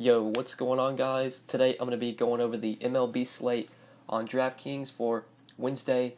Yo, what's going on, guys? Today I'm going to be going over the MLB slate on DraftKings for Wednesday,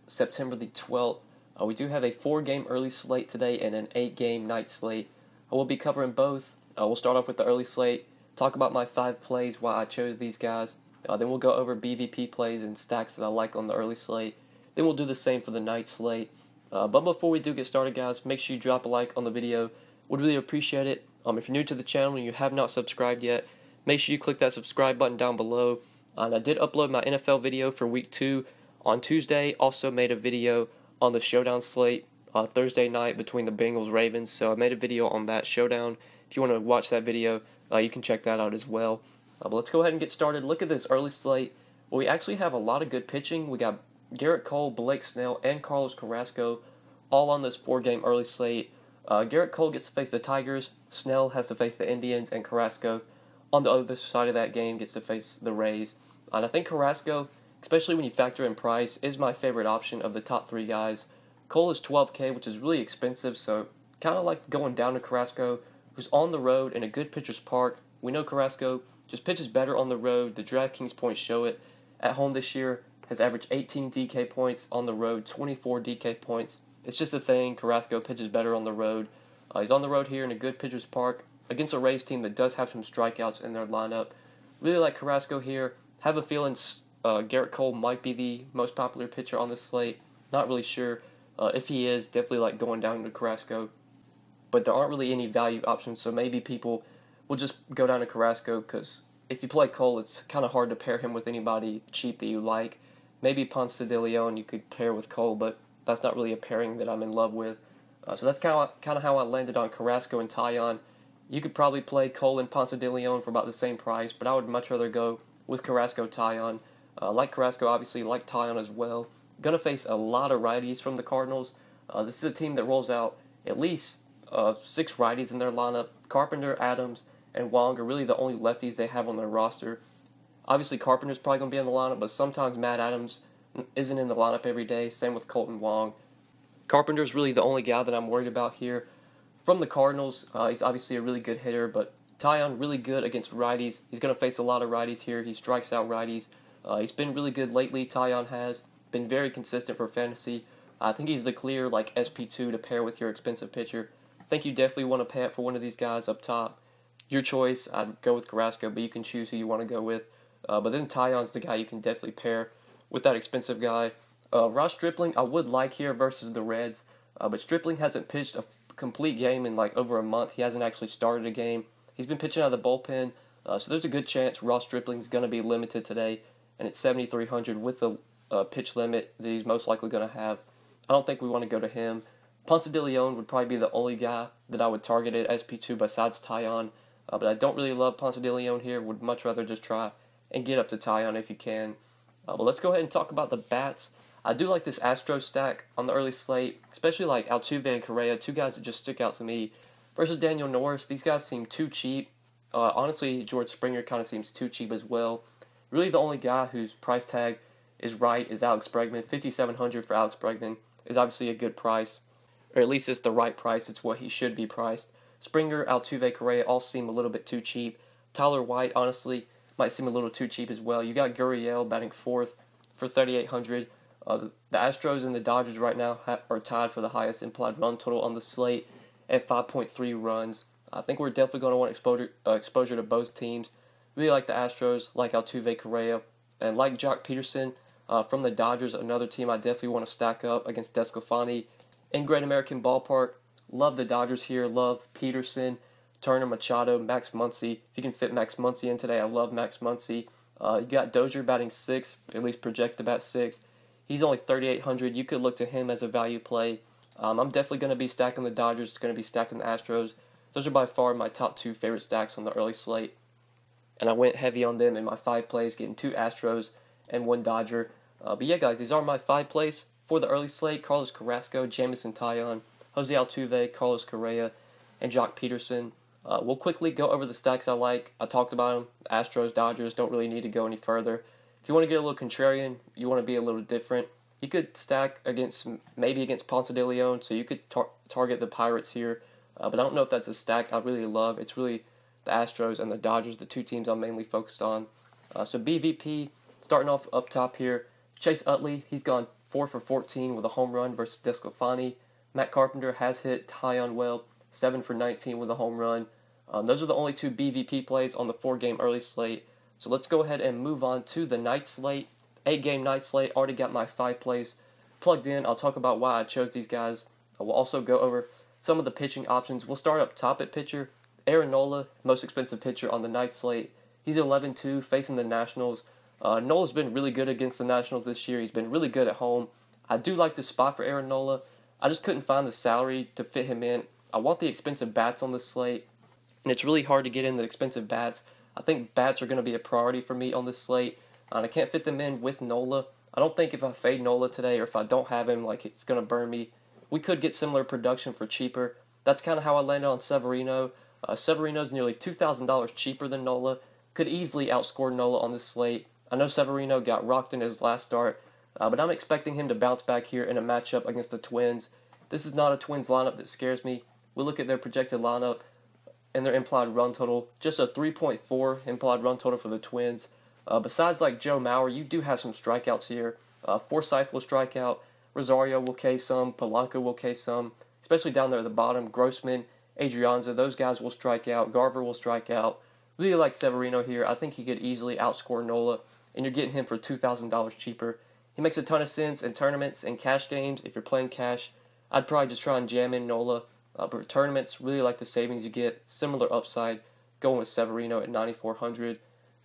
September the 12th. We do have a 4-game early slate today and an 8-game night slate. I will be covering both. We'll start off with the early slate, talk about my 5 plays, why I chose these guys. Then we'll go over BVP plays and stacks that I like on the early slate. Then we'll do the same for the night slate. But before we do get started, guys, make sure you drop a like on the video. Would really appreciate it. If you're new to the channel and you have not subscribed yet, make sure you click that subscribe button down below. And I did upload my NFL video for week 2 on Tuesday. Also made a video on the showdown slate Thursday night between the Bengals-Ravens. So I made a video on that showdown. If you want to watch that video, you can check that out as well. But let's go ahead and get started. Look at this early slate. Well, we actually have a lot of good pitching. We got Gerrit Cole, Blake Snell, and Carlos Carrasco all on this 4-game early slate. Gerrit Cole gets to face the Tigers, Snell has to face the Indians, and Carrasco on the other side of that game gets to face the Rays. And I think Carrasco, especially when you factor in price, is my favorite option of the top 3 guys. Cole is $12K, which is really expensive, so kind of like going down to Carrasco, who's on the road in a good pitcher's park. We know Carrasco just pitches better on the road. The DraftKings points show it. At home this year, has averaged 18 DK points, on the road 24 DK points. It's just a thing. Carrasco pitches better on the road. He's on the road here in a good pitcher's park against a Rays team that does have some strikeouts in their lineup. Really like Carrasco here. Have a feeling Gerrit Cole might be the most popular pitcher on this slate. Not really sure. If he is, definitely like going down to Carrasco. But there aren't really any value options, so maybe people will just go down to Carrasco because if you play Cole, it's kind of hard to pair him with anybody cheap that you like. Maybe Ponce de Leon you could pair with Cole, but that's not really a pairing that I'm in love with. So that's kind of how I landed on Carrasco and Taillon. You could probably play Cole and Ponce de Leon for about the same price, but I would much rather go with Carrasco Taillon. Like Carrasco, obviously, like Taillon as well. Going to face a lot of righties from the Cardinals. This is a team that rolls out at least 6 righties in their lineup. Carpenter, Adams, and Wong are really the only lefties they have on their roster. Obviously, Carpenter's probably going to be in the lineup, but sometimes Matt Adams isn't in the lineup every day. Same with Kolten Wong. Carpenter's really the only guy that I'm worried about here. From the Cardinals, he's obviously a really good hitter, but Taillon really good against righties. He's going to face a lot of righties here. He strikes out righties. He's been really good lately. Taillon has been very consistent for fantasy. I think he's the clear SP2 to pair with your expensive pitcher. I think you definitely want to pay up for one of these guys up top. Your choice. I'd go with Carrasco, but you can choose who you want to go with. But then Taillon's the guy you can definitely pair with that expensive guy. Ross Stripling, I would like here versus the Reds, but Stripling hasn't pitched a complete game in over a month. He hasn't actually started a game. He's been pitching out of the bullpen, so there's a good chance Ross Stripling's going to be limited today, and it's 7,300 with the pitch limit that he's most likely going to have. I don't think we want to go to him. Ponce de Leon would probably be the only guy that I would target at SP2 besides Taillon, but I don't really love Ponce de Leon here. Would much rather just try and get up to Taillon if you can. But let's go ahead and talk about the bats. I do like this Astros stack on the early slate, especially like Altuve and Correa, 2 guys that just stick out to me. Versus Daniel Norris, these guys seem too cheap. Honestly, George Springer kind of seems too cheap as well. Really the only guy whose price tag is right is Alex Bregman. $5,700 for Alex Bregman is obviously a good price. Or at least it's the right price. It's what he should be priced. Springer, Altuve, Correa all seem a little bit too cheap. Tyler White, honestly, might seem a little too cheap as well. You got Gurriel batting 4th for $3,800. The Astros and the Dodgers right now are tied for the highest implied run total on the slate at 5.3 runs. I think we're definitely going to want exposure to both teams. Really like the Astros, like Altuve, Correa, and like Jock Peterson from the Dodgers, another team I definitely want to stack up against Desclafani in Great American Ballpark. Love the Dodgers here. Love Peterson, Turner, Machado, Max Muncy. If you can fit Max Muncy in today, I love Max Muncy. You got Dozier batting 6th, at least projected to bat 6th. He's only $3,800. You could look to him as a value play. I'm definitely going to be stacking the Dodgers. It's going to be stacking the Astros. Those are by far my top 2 favorite stacks on the early slate. And I went heavy on them in my 5 plays, getting 2 Astros and 1 Dodger. But yeah, guys, these are my 5 plays for the early slate. Carlos Carrasco, Jamison Taillon, Jose Altuve, Carlos Correa, and Jock Peterson. We'll quickly go over the stacks I like. I talked about them. Astros, Dodgers, don't really need to go any further. If you want to get a little contrarian, you want to be a little different, you could stack maybe against Ponce de Leon, so you could target the Pirates here. But I don't know if that's a stack I really love. It's really the Astros, and the Dodgers, the two teams I'm mainly focused on. So BVP, starting off up top here, Chase Utley, he's gone 4 for 14 with a home run versus DeSclafani. Matt Carpenter has hit high on well, 7 for 19 with a home run. Those are the only two BVP plays on the 4-game early slate. So let's go ahead and move on to the night slate. 8-game night slate. Already got my 5 plays plugged in. I'll talk about why I chose these guys. We'll also go over some of the pitching options. We'll start up top at pitcher. Aaron Nola, most expensive pitcher on the night slate. He's 11-2 facing the Nationals. Nola's been really good against the Nationals this year. He's been really good at home. I do like the spot for Aaron Nola. I just couldn't find the salary to fit him in. I want the expensive bats on this slate, and it's really hard to get in the expensive bats. I think bats are going to be a priority for me on this slate, and I can't fit them in with Nola. I don't think if I fade Nola today or if I don't have him, like, it's going to burn me. We could get similar production for cheaper. That's kind of how I landed on Severino. Severino's nearly $2,000 cheaper than Nola. Could easily outscore Nola on this slate. I know Severino got rocked in his last start, but I'm expecting him to bounce back here in a matchup against the Twins. This is not a Twins lineup that scares me. We look at their projected lineup and their implied run total, just a 3.4 implied run total for the Twins. Besides like Joe Mauer, you do have some strikeouts here. Forsythe will strike out, Rosario will K some, Polanco will K some, especially down there at the bottom. Grossman, Adrianza, those guys will strike out. Garver will strike out. Really like Severino here. I think he could easily outscore Nola, and you're getting him for $2,000 cheaper. He makes a ton of sense in tournaments and cash games. If you're playing cash, I'd probably just try and jam in Nola. But for tournaments, really like the savings you get. Similar upside, going with Severino at 9,400.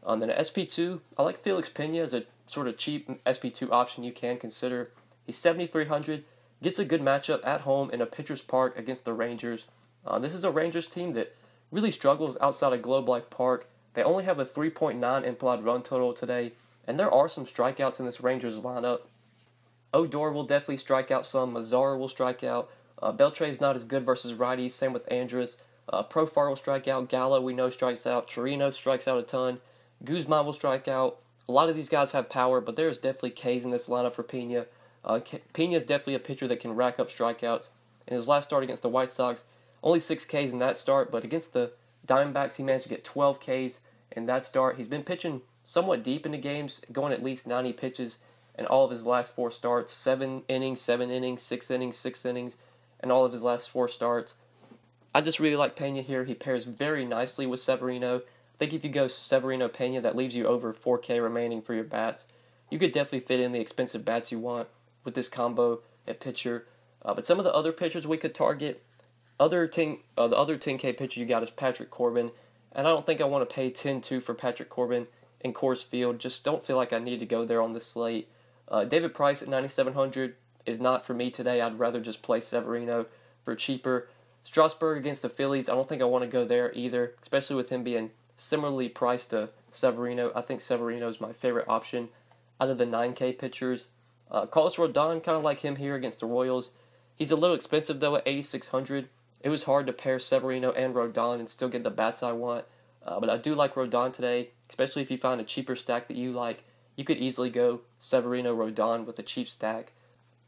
Then at SP2, I like Felix Pena as a sort of cheap SP2 option you can consider. He's 7,300, gets a good matchup at home in a pitcher's park against the Rangers. This is a Rangers team that really struggles outside of Globe Life Park. They only have a 3.9 implied run total today, and there are some strikeouts in this Rangers lineup. Odor will definitely strike out some. Mazzara will strike out. Beltre's not as good versus righties. Same with Andrus. Profar will strike out. Gallo, we know, strikes out. Chirino strikes out a ton. Guzman will strike out. A lot of these guys have power, but there's definitely Ks in this lineup for Pena. Pena is definitely a pitcher that can rack up strikeouts. In his last start against the White Sox, only 6 Ks in that start, but against the Diamondbacks, he managed to get 12 Ks in that start. He's been pitching somewhat deep into games, going at least 90 pitches in all of his last 4 starts. 7 innings, 7 innings, 6 innings, 6 innings, in all of his last 4 starts. I just really like Pena here. He pairs very nicely with Severino. I think if you go Severino-Pena, that leaves you over 4K remaining for your bats. You could definitely fit in the expensive bats you want with this combo at pitcher. But some of the other pitchers we could target, the other 10K pitcher you got is Patrick Corbin, and I don't think I want to pay 10-2 for Patrick Corbin in Coors Field. Just don't feel like I need to go there on this slate. David Price at 9,700 is not for me today. I'd rather just play Severino for cheaper. Strasburg against the Phillies, I don't think I want to go there either, especially with him being similarly priced to Severino. I think Severino is my favorite option out of the 9K pitchers. Carlos Rodon, kind of like him here against the Royals. He's a little expensive though at 8,600. It was hard to pair Severino and Rodon and still get the bats I want. But I do like Rodon today, especially if you find a cheaper stack that you like. You could easily go Severino Rodon with a cheap stack.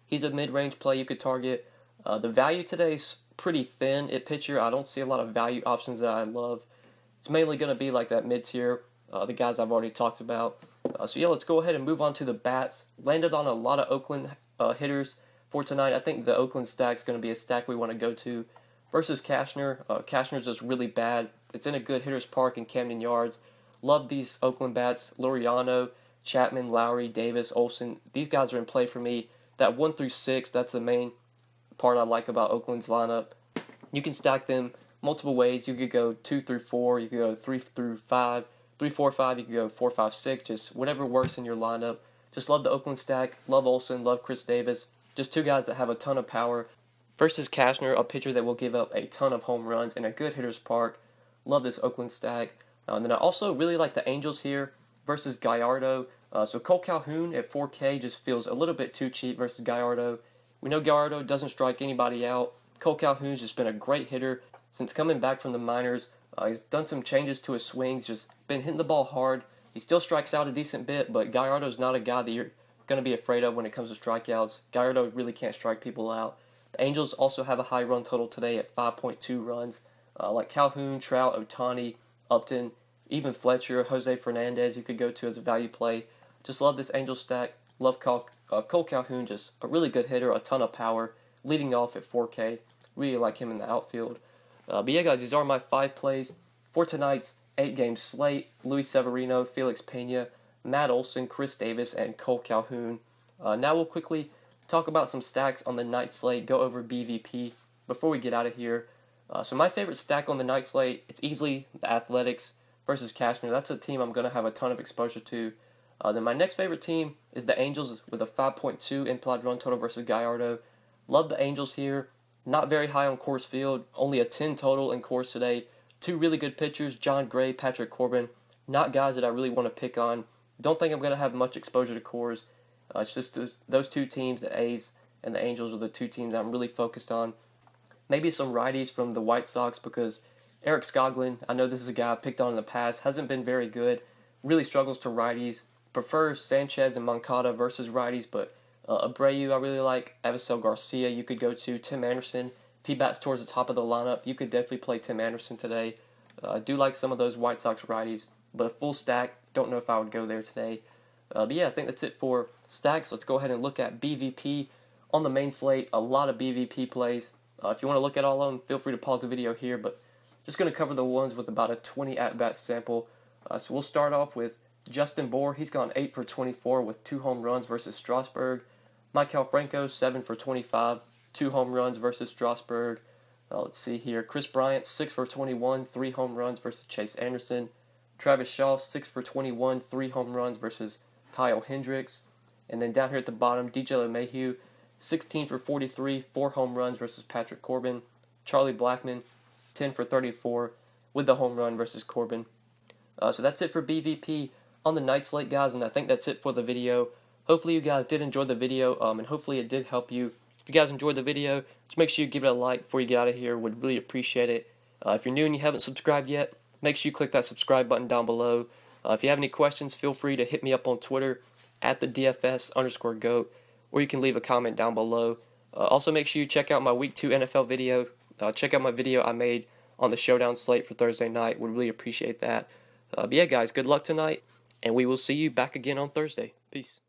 He's a mid-range play you could target. The value today is pretty thin at pitcher. I don't see a lot of value options that I love. It's mainly going to be like that mid-tier, the guys I've already talked about. So yeah, let's go ahead and move on to the bats. Landed on a lot of Oakland hitters for tonight. I think the Oakland stack is going to be a stack we want to go to versus Cashner. Cashner's just really bad. It's in a good hitter's park in Camden Yards. Love these Oakland bats. Laureano, Chapman, Lowry, Davis, Olsen. These guys are in play for me. That 1 through 6, that's the main part I like about Oakland's lineup. You can stack them multiple ways. You could go 2 through 4. You could go 3 through 5. 3, 4, 5. You could go 4, 5, 6. Just whatever works in your lineup. Just love the Oakland stack. Love Olsen. Love Chris Davis. Just 2 guys that have a ton of power. Versus Cashner, a pitcher that will give up a ton of home runs in a good hitter's park. Love this Oakland stack. And then I also really like the Angels here versus Gallardo. So Kole Calhoun at 4K just feels a little bit too cheap versus Gallardo. We know Gallardo doesn't strike anybody out. Kole Calhoun's just been a great hitter since coming back from the minors. He's done some changes to his swings, just been hitting the ball hard. He still strikes out a decent bit, but Gallardo's not a guy that you're going to be afraid of when it comes to strikeouts. Gallardo really can't strike people out. The Angels also have a high run total today at 5.2 runs. Like Calhoun, Trout, Ohtani, Upton, even Fletcher, Jose Fernandez you could go to as a value play. Just love this Angels stack. Love Kole Calhoun, just a really good hitter, a ton of power, leading off at 4K. Really like him in the outfield. But yeah, guys, these are my 5 plays for tonight's 8-game slate. Luis Severino, Felix Pena, Matt Olson, Chris Davis, and Kole Calhoun. Now we'll quickly talk about some stacks on the night slate, go over BVP before we get out of here. So my favorite stack on the night slate, it's easily the Athletics versus Cashmere. That's a team I'm going to have a ton of exposure to. Then my next favorite team is the Angels with a 5.2 implied run total versus Gallardo. Love the Angels here. Not very high on Coors Field. Only a 10 total in Coors today. 2 really good pitchers, John Gray, Patrick Corbin. Not guys that I really want to pick on. Don't think I'm going to have much exposure to Coors. It's just those 2 teams, the A's and the Angels, are the 2 teams I'm really focused on. Maybe some righties from the White Sox because Eric Skoglund, I know this is a guy I've picked on in the past, hasn't been very good. Really struggles to righties. Prefers Sanchez and Moncada versus righties, but Abreu I really like. Avisel Garcia you could go to. Tim Anderson, if he bats towards the top of the lineup, you could definitely play Tim Anderson today. I do like some of those White Sox righties, but a full stack, don't know if I would go there today. But yeah, I think that's it for stacks. Let's go ahead and look at BVP on the main slate. A lot of BVP plays. If you want to look at all of them, feel free to pause the video here, but just going to cover the ones with about a 20 at-bat sample. So we'll start off with Justin Bour. He's gone 8 for 24 with 2 home runs versus Strasburg. Maikel Franco, 7 for 25, 2 home runs versus Strasburg. Let's see here. Chris Bryant, 6 for 21, 3 home runs versus Chase Anderson. Travis Shaw, 6 for 21, 3 home runs versus Kyle Hendricks. And then down here at the bottom, DJ LeMahieu, 16 for 43, 4 home runs versus Patrick Corbin. Charlie Blackmon, 10 for 34 with the home run versus Corbin. So that's it for BVP on the night slate, guys, and I think that's it for the video. Hopefully you guys did enjoy the video, and hopefully it did help you. If you guys enjoyed the video, just make sure you give it a like before you get out of here. Would really appreciate it. If you're new and you haven't subscribed yet, make sure you click that subscribe button down below. If you have any questions, feel free to hit me up on Twitter at the DFS_GOAT, or you can leave a comment down below. Also, make sure you check out my Week 2 NFL video. Check out my video I made on the Showdown slate for Thursday night. Would really appreciate that. But yeah, guys, good luck tonight, and we will see you back again on Thursday. Peace.